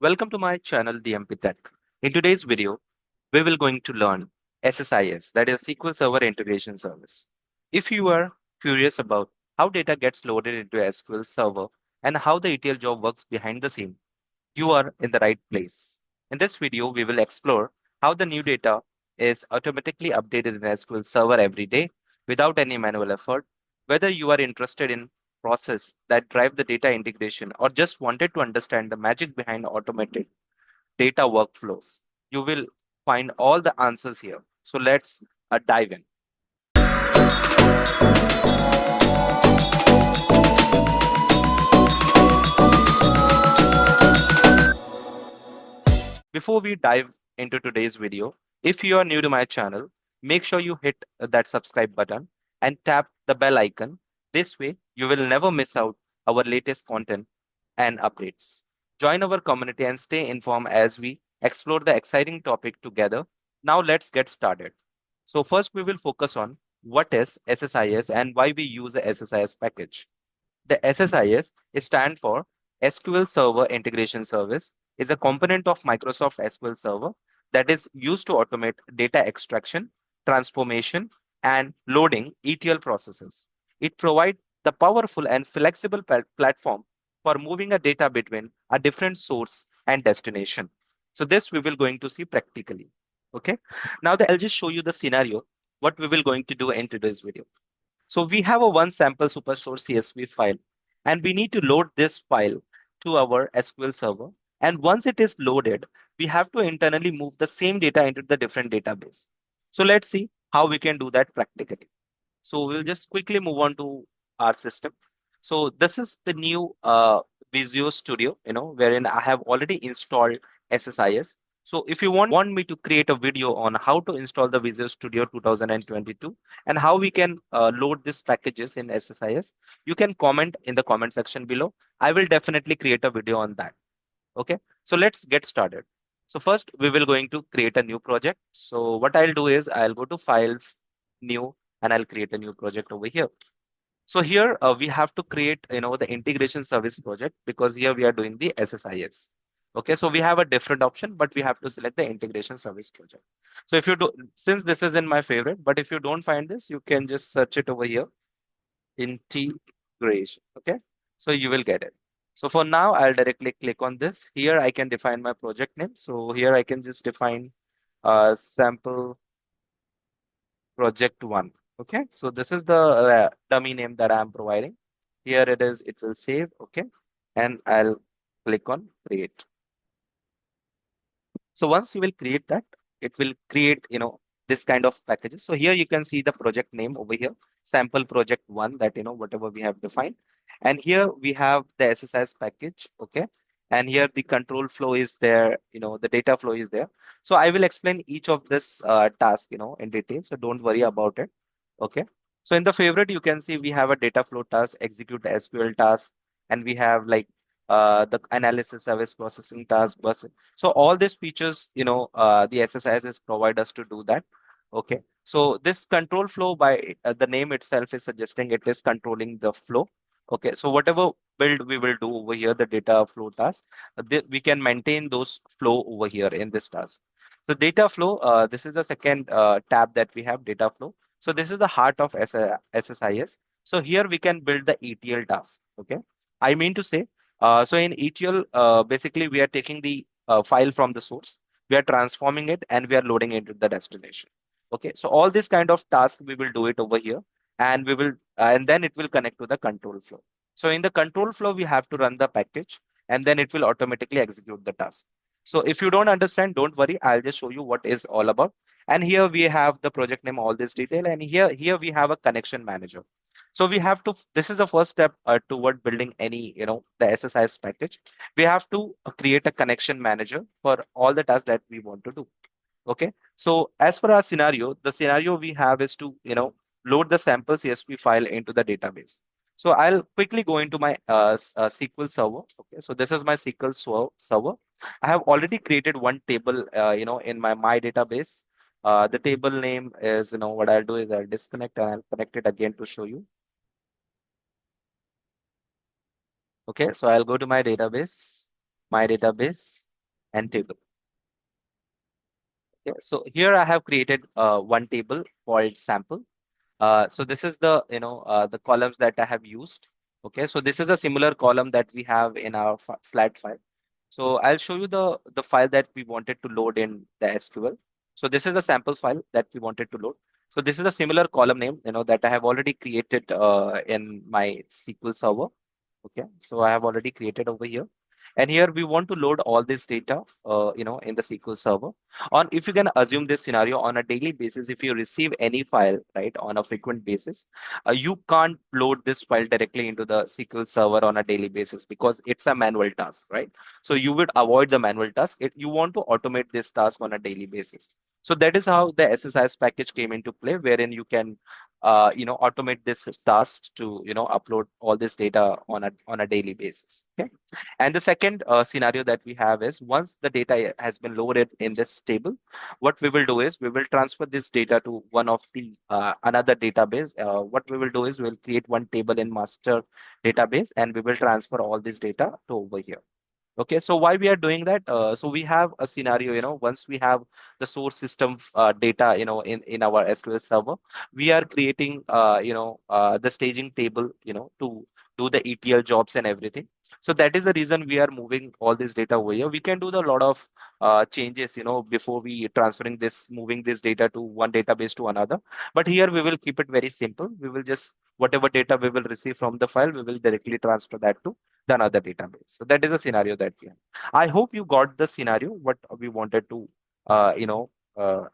Welcome to my channel DMP Tech. In today's video, we will going to learn SSIS, that is SQL Server Integration Service. If you are curious about how data gets loaded into SQL Server and how the ETL job works behind the scene, you are in the right place. In this video, we will explore how the new data is automatically updated in SQL Server every day without any manual effort. Whether you are interested in process that drive the data integration or just wanted to understand the magic behind automated data workflows, you will find all the answers here. So let's dive in. Before we dive into today's video, if you are new to my channel, make sure you hit that subscribe button and tap the bell icon. This way, you will never miss out our latest content and updates. Join our community and stay informed as we explore the exciting topic together. Now let's get started. So first we will focus on what is SSIS and why we use the SSIS package. The SSIS stands for SQL Server Integration Service, is a component of Microsoft SQL Server that is used to automate data extraction, transformation, and loading ETL processes. It provides the powerful and flexible platform for moving a data between a different source and destination. So this we will going to see practically. Okay. Now I'll just show you the scenario what we will going to do in today's video. So we have a one sample superstore CSV file, and we need to load this file to our SQL server. And once it is loaded, we have to internally move the same data into the different database. So let's see how we can do that practically. So we'll just quickly move on to our system. So this is the new Visual Studio, wherein I have already installed SSIS. So if you want me to create a video on how to install the Visual Studio 2022 and how we can load these packages in SSIS, you can comment in the comment section below. I will definitely create a video on that. Okay, so let's get started. So first we will going to create a new project. So what I'll do is I'll go to File, New, and I'll create a new project over here. So here we have to create, the integration service project because here we are doing the SSIS. Okay, so we have a different option, but we have to select the integration service project. So if you do, since this is in my favorite, but if you don't find this, you can just search it over here, integration. Okay, so you will get it. So for now, I'll directly click on this. Here I can define my project name. So here I can just define sample project one. Okay, so this is the dummy name that I'm providing. Here it is, it will save. Okay, and I'll click on create. So once you will create that, it will create, this kind of packages. So here you can see the project name over here, sample project one, that, whatever we have defined. And here we have the SSIS package. Okay. And here the control flow is there, the data flow is there. So I will explain each of this task, in detail. So don't worry about it. Okay. So in the favorite, you can see we have a data flow task, execute the SQL task, and we have like the analysis service processing task bus. So all these features, the SSIS provide us to do that. Okay. So this control flow by the name itself is suggesting it is controlling the flow. Okay. So whatever build we will do over here, the data flow task, we can maintain those flow over here in this task. So data flow, this is the second tab that we have, data flow. So this is the heart of SSIS. So here we can build the ETL task. Okay. I mean to say, so in ETL, basically we are taking the file from the source, we are transforming it, and we are loading it into the destination. Okay, so all this kind of task we will do it over here, and we will, and then it will connect to the control flow. So in the control flow, we have to run the package, and then it will automatically execute the task. So if you don't understand, don't worry. I'll just show you what is all about. And here we have the project name, all this detail, and here we have a connection manager. So we have to, this is the first step toward building any, the SSIS package. We have to create a connection manager for all the tasks that we want to do. Okay. So as per our scenario, the scenario we have is to, load the sample CSV file into the database. So I'll quickly go into my SQL server. Okay. So this is my SQL server. I have already created one table, in my database. The table name is, what I'll do is I'll disconnect and I'll connect it again to show you. Okay, so I'll go to my database, and table. Okay, so here I have created one table called sample. So this is the the columns that I have used. Okay, so this is a similar column that we have in our flat file. So I'll show you the file that we wanted to load in the SQL. So this is a sample file that we wanted to load. So this is a similar column name, that I have already created in my SQL Server. Okay, so I have already created over here. And here we want to load all this data, in the SQL Server. On if you can assume this scenario on a daily basis, if you receive any file, right, on a frequent basis, you can't load this file directly into the SQL Server on a daily basis because it's a manual task, right? So you would avoid the manual task. You want to automate this task on a daily basis. So that is how the SSIS package came into play, wherein you can automate this task to upload all this data on a daily basis. Okay, and the second scenario that we have is once the data has been loaded in this table, what we will do is we will transfer this data to one of the another database. What we will do is we'll create one table in master database, and we will transfer all this data to over here. Okay, so why we are doing that? So we have a scenario, once we have the source system data, in our SQL Server, we are creating, the staging table, to do the ETL jobs and everything. So that is the reason we are moving all this data over here. We can do the lot of changes, before we transferring this, moving this data to one database to another. But here we will keep it very simple. We will just whatever data we will receive from the file, we will directly transfer that to the another database. So that is a scenario that we have. I hope you got the scenario, what we wanted to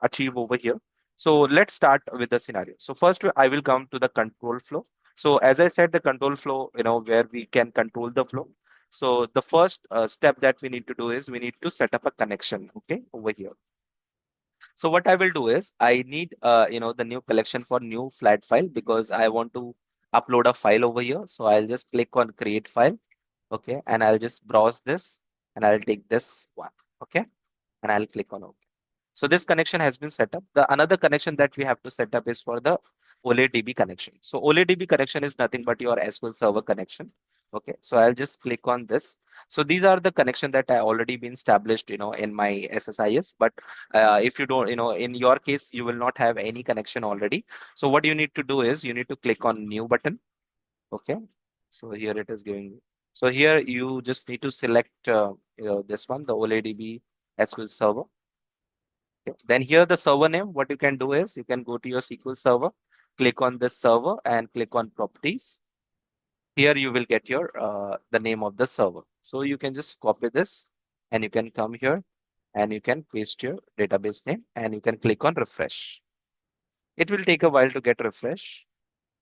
achieve over here. So let's start with the scenario. So first I will come to the control flow. So as I said, the control flow, where we can control the flow. So the first step that we need to do is we need to set up a connection, okay, over here. So what I will do is I need the new collection for new flat file because I want to upload a file over here. So I'll just click on create file. Okay, and I'll just browse this and I'll take this one. Okay, and I'll click on OK. So this connection has been set up. The another connection that we have to set up is for the OLEDB connection. So OLEDB connection is nothing but your SQL Server connection. Okay, so I'll just click on this. So these are the connection that I already been established, in my SSIS. But if you don't, in your case, you will not have any connection already. So what you need to do is you need to click on new button. Okay, so here it is giving. So here you just need to select this one, the OLEDB SQL Server. Okay. Then here the server name, what you can do is you can go to your SQL Server, click on this server and click on properties. Here you will get your the name of the server. So you can just copy this and you can come here and you can paste your database name and you can click on refresh. It will take a while to get refresh.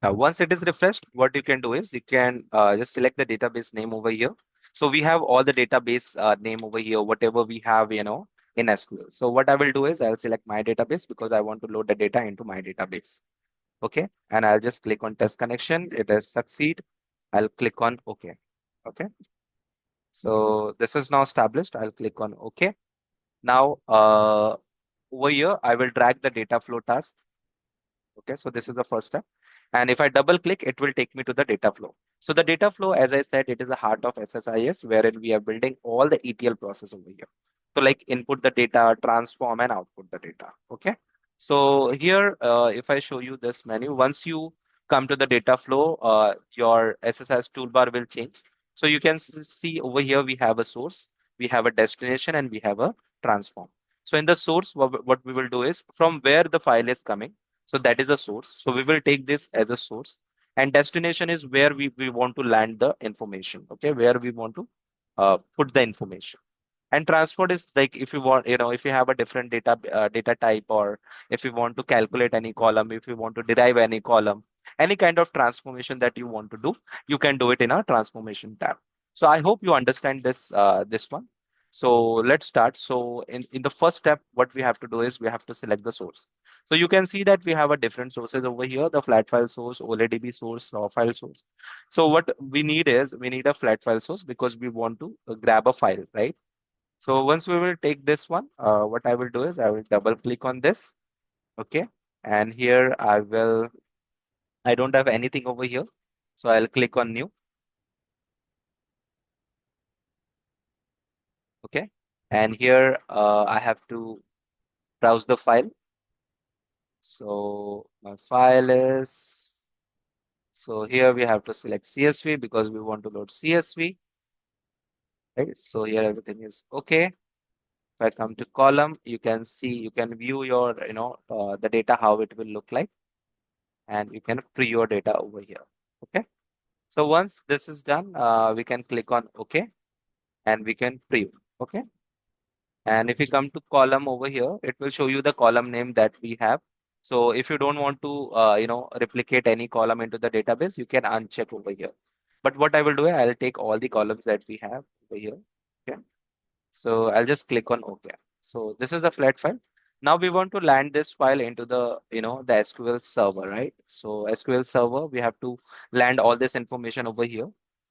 Now, once it is refreshed, what you can do is you can just select the database name over here. So we have all the database name over here, whatever we have, in SQL. So what I will do is I'll select my database because I want to load the data into my database. Okay. And I'll just click on test connection. It has succeed. I'll click on OK. Okay. So this is now established. I'll click on OK. Now, over here, I will drag the data flow task. Okay, so this is the first step. And if I double click, it will take me to the data flow. So the data flow, as I said, it is the heart of SSIS, wherein we are building all the ETL process over here. So like input the data, transform and output the data. Okay. So here, if I show you this menu, once you come to the data flow, your SSIS toolbar will change. So you can see over here, we have a source, we have a destination, and we have a transform. So in the source, what we will do is from where the file is coming, so that is a source. So we will take this as a source. And destination is where we want to land the information. Okay, where we want to put the information. And transport is like if you want, if you have a different data type, or if you want to calculate any column, if you want to derive any column, any kind of transformation that you want to do, you can do it in a transformation tab. So I hope you understand this one. So let's start. So in the first step, what we have to do is we have to select the source. So you can see that we have a different sources over here, the flat file source, OLEDB source, raw file source. So what we need is we need a flat file source because we want to grab a file, right? So once we will take this one, what I will do is I will double click on this. Okay. And here I don't have anything over here. So I'll click on new. Okay. And here I have to browse the file. So my file is, so here we have to select CSV because we want to load CSV, right? So here everything is okay. If I come to column, you can see, you can view your, the data, how it will look like, and you can preview your data over here. Okay. So once this is done, we can click on OK and we can preview. Okay. And if you come to column over here, it will show you the column name that we have. So if you don't want to, replicate any column into the database, you can uncheck over here. But what I will do, I'll take all the columns that we have over here. Okay. So I'll just click on OK. So this is a flat file. Now we want to land this file into the, the SQL server, right? So SQL server, we have to land all this information over here.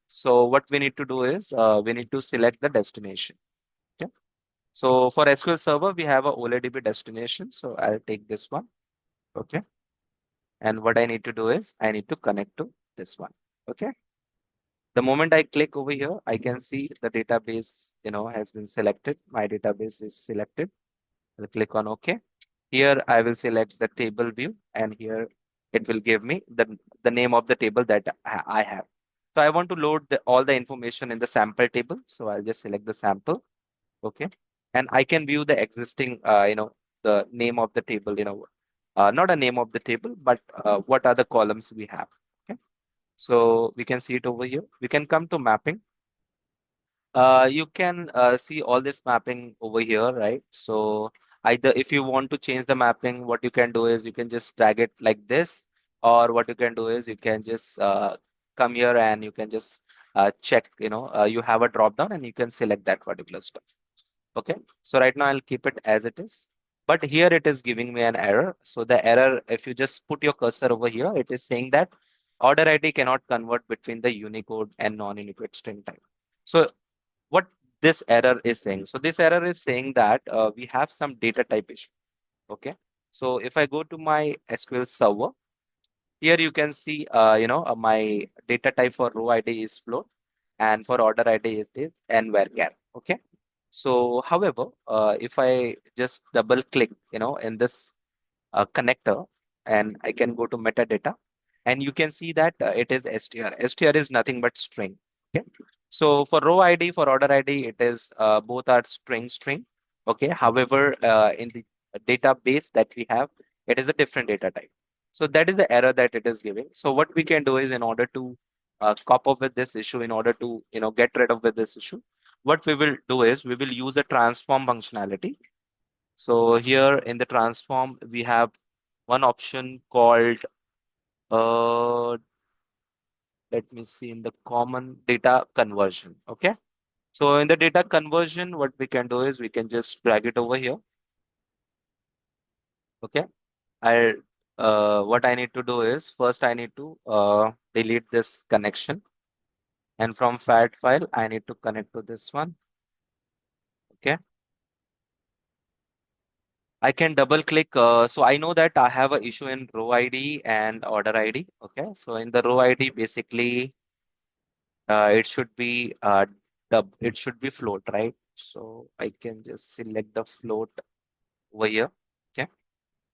So what we need to do is we need to select the destination. Okay. So for SQL Server, we have a OLEDB destination. So I'll take this one. Okay. And what I need to do is I need to connect to this one. Okay. The moment I click over here, I can see the database, has been selected. My database is selected. I'll click on OK. Here I will select the table view, and here it will give me the name of the table that I have. So I want to load all the information in the sample table. So I'll just select the sample. Okay. And I can view the existing, the name of the table, not a name of the table, but what are the columns we have. Okay. So we can see it over here. We can come to mapping. You can see all this mapping over here, right? So either if you want to change the mapping, what you can do is you can just drag it like this, or what you can do is you can just come here and you can just check, you have a drop down and you can select that particular stuff. Okay, so right now I'll keep it as it is. But here it is giving me an error. So the error, if you just put your cursor over here, it is saying that order ID cannot convert between the Unicode and non-Unicode string type. So what this error is saying? So this error is saying that we have some data type issue. Okay, so if I go to my SQL Server, here you can see, my data type for row ID is float, and for order ID it is n varchar. Okay. So, however, if I just double click, in this connector, and I can go to metadata, and you can see that it is str. Str is nothing but string. Okay. So for row ID, for order ID, it is both are string. Okay. However, in the database that we have, it is a different data type. So that is the error that it is giving. So what we can do is, in order to cop up with this issue, in order to get rid of with this issue, what we will do is we will use a transform functionality. So here in the transform, we have one option called, uh, let me see, in the common data conversion. Okay. So in the data conversion, what we can do is we can just drag it over here. Okay. I what I need to do is first I need to delete this connection, and from fat file I need to connect to this one. Okay. I can double click. So I know that I have an issue in row ID and order ID. Okay. So in the row ID, basically, it should be it should be float, right? So I can just select the float over here. Okay.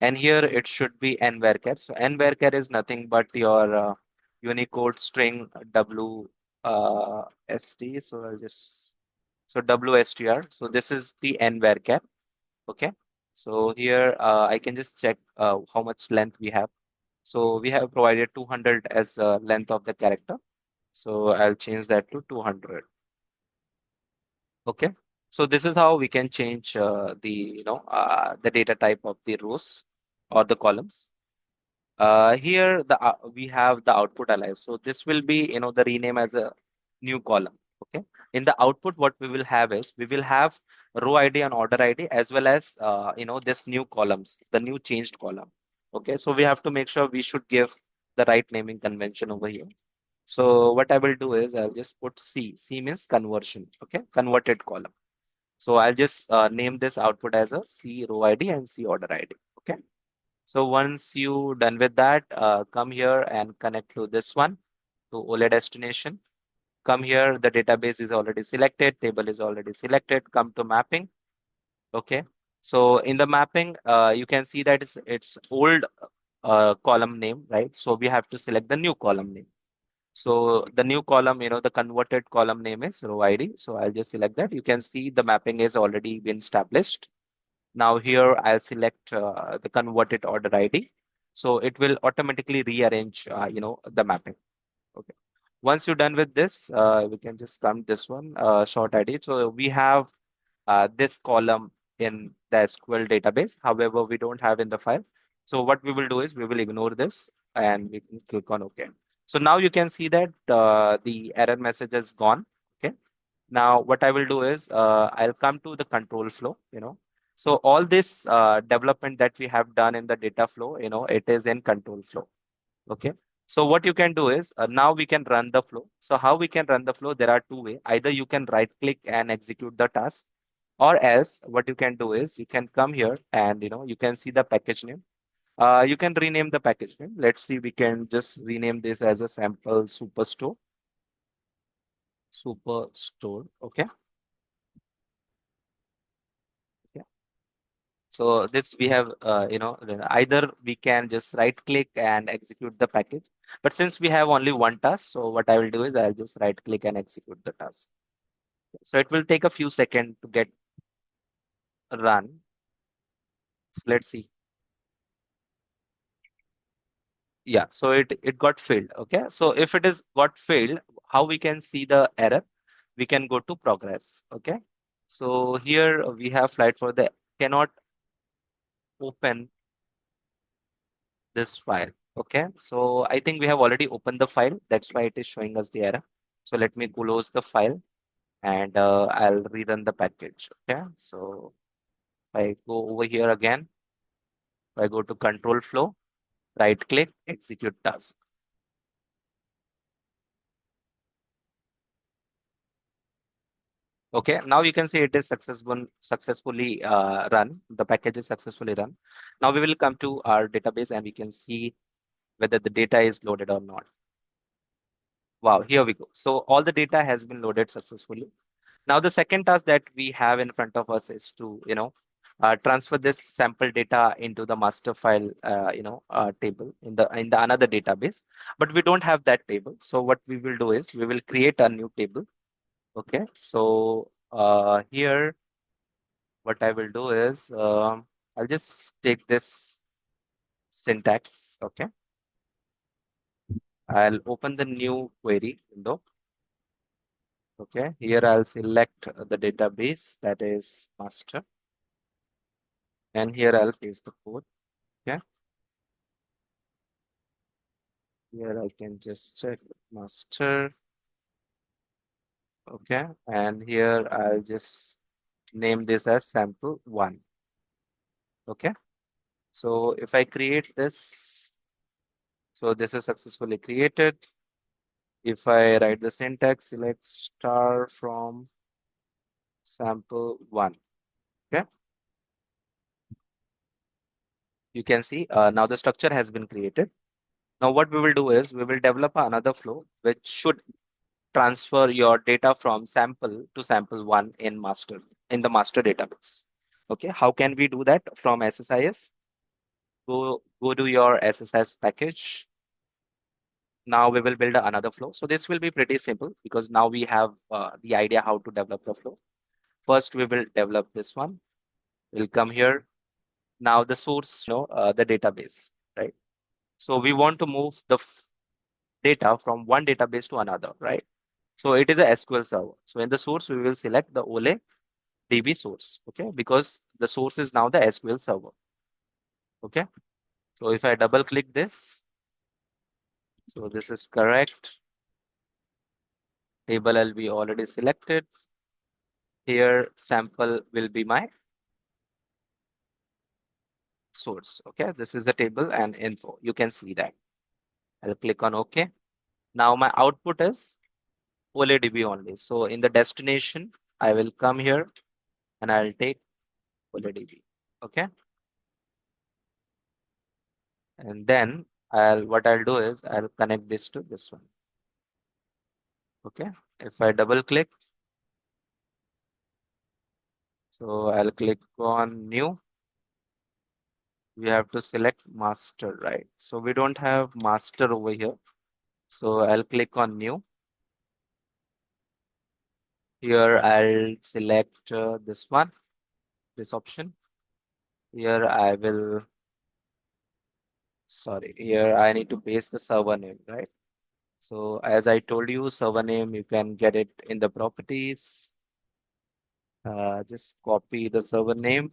And here it should be n varchar. So n varchar is nothing but your Unicode string WST. So I'll just, so WSTR. So this is the n varchar. Okay. So here I can just check how much length we have. So we have provided 200 as the length of the character. So I'll change that to 200. Okay. So this is how we can change the data type of the rows or the columns. Here we have the output alias. So this will be the rename as a new column. Okay. In the output, what we will have is we will have row ID and order ID, as well as this new columns, the new changed column. Okay. So we have to make sure we should give the right naming convention over here. So what I will do is I'll just put C. C means conversion. Okay. Converted column. So I'll just name this output as a C row ID and C order ID. Okay. So once you done with that, come here and connect to this one, to OLED destination. Come here, the database is already selected, table is already selected. Come to mapping. Okay. So in the mapping, you can see that it's old column name, right? So we have to select the new column name. So the new column, the converted column name is row ID. So I'll just select that. You can see the mapping is already been established. Now here I'll select the converted order ID. So it will automatically rearrange, the mapping. Okay. Once you're done with this, we can just come this one, short ID. So we have this column in the SQL database. However, we don't have in the file. So what we will do is we will ignore this and we can click on OK. So now you can see that the error message is gone. Okay. Now what I will do is I'll come to the control flow. So all this development that we have done in the data flow, it is in control flow. Okay. So what you can do is now we can run the flow. So how we can run the flow? There are two ways. Either you can right click and execute the task, or else what you can do is you can come here and you can see the package name. You can rename the package name. Let's see, we can just rename this as a sample superstore. Superstore. Okay. Okay. So this we have, either we can just right click and execute the package. But since we have only one task, so what I will do is I'll just right click and execute the task. So it will take a few seconds to get run. So let's see. Yeah, so it got failed. Okay, so if it is got failed, how we can see the error? We can go to progress. Okay, so here we have flight for the cannot open this file. Okay, so I think we have already opened the file. That's why it is showing us the error. So let me close the file and I'll rerun the package. Okay, so if I go over here again, if I go to control flow, right click, execute task. Okay, now you can see it is successfully run. The package is successfully run. Now we will come to our database and we can see whether the data is loaded or not. Wow, here we go. So all the data has been loaded successfully. Now the second task that we have in front of us is to, transfer this sample data into the master file, table in the another database. But we don't have that table. So what we will do is we will create a new table. Okay, so here what I will do is I'll just take this syntax. Okay, I'll open the new query window. Okay, here I'll select the database that is master, and here I'll paste the code. Okay, here I can just check master. Okay, and here I'll just name this as sample one. Okay, so if I create this, so this is successfully created. If I write the syntax, select star from sample one. Okay, you can see now the structure has been created. Now what we will do is we will develop another flow which should transfer your data from sample to sample one in the master database. Okay, how can we do that from SSIS? Go to your SSIS package. Now we will build another flow. So this will be pretty simple because now we have the idea how to develop the flow. First, we will develop this one. We'll come here. Now the source, the database, right? So we want to move the data from one database to another, right? So it is a SQL server. So in the source, we will select the OLE DB source, okay? Because the source is now the SQL server, okay? So if I double click this, so this is correct. Table will be already selected. Here, sample will be my source, okay? This is the table and info. You can see that. I'll click on OK. Now my output is OLEDB only. So in the destination, I will come here and I'll take OLEDB. Okay. And then what I'll do is I'll connect this to this one. Okay. If I double click, so I'll click on new. We have to select master, right? So we don't have master over here. So I'll click on new. Here I'll select this one, this option. Here I will, sorry, here I need to paste the server name, right? So as I told you, server name, you can get it in the properties. Just copy the server name,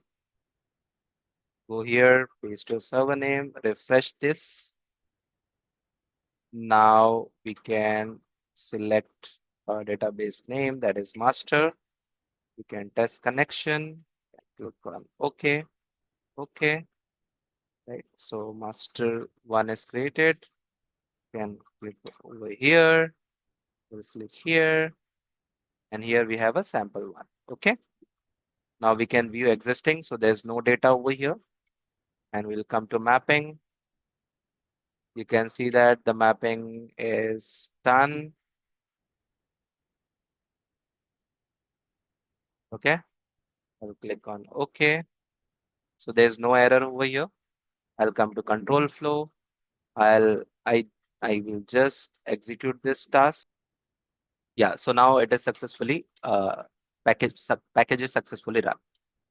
go here, paste your server name, refresh this. Now we can select a database name, that is master. You can test connection, click on OK, OK, right? So master one is created. You can click over here, we'll click here, and here we have a sample one. Okay. Now we can view existing, so there's no data over here, and we'll come to mapping. You can see that the mapping is done. Okay. I'll click on OK. So there's no error over here. I'll come to control flow. I'll I I will just execute this task. Yeah, so now it is successfully package is successfully run.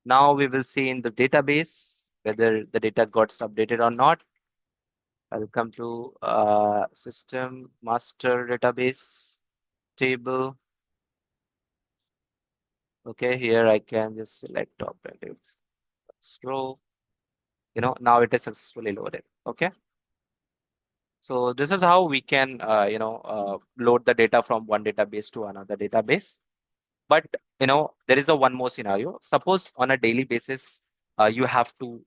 Now we will see in the database whether the data got updated or not. I'll come to system master database table. Okay, here I can just select top and row. Now it is successfully loaded. Okay. So this is how we can, load the data from one database to another database. But there is a one more scenario. Suppose on a daily basis, you have to,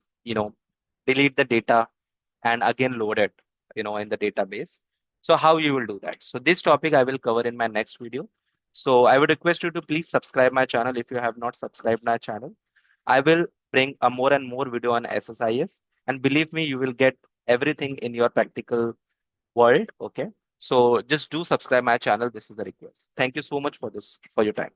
delete the data and again load it, in the database. So how you will do that? So this topic I will cover in my next video. So I would request you to please subscribe my channel if you have not subscribed my channel. I will bring a more and more video on SSIS, and believe me, you will get everything in your practical world. Okay. So just do subscribe my channel. This is the request. Thank you so much for your time.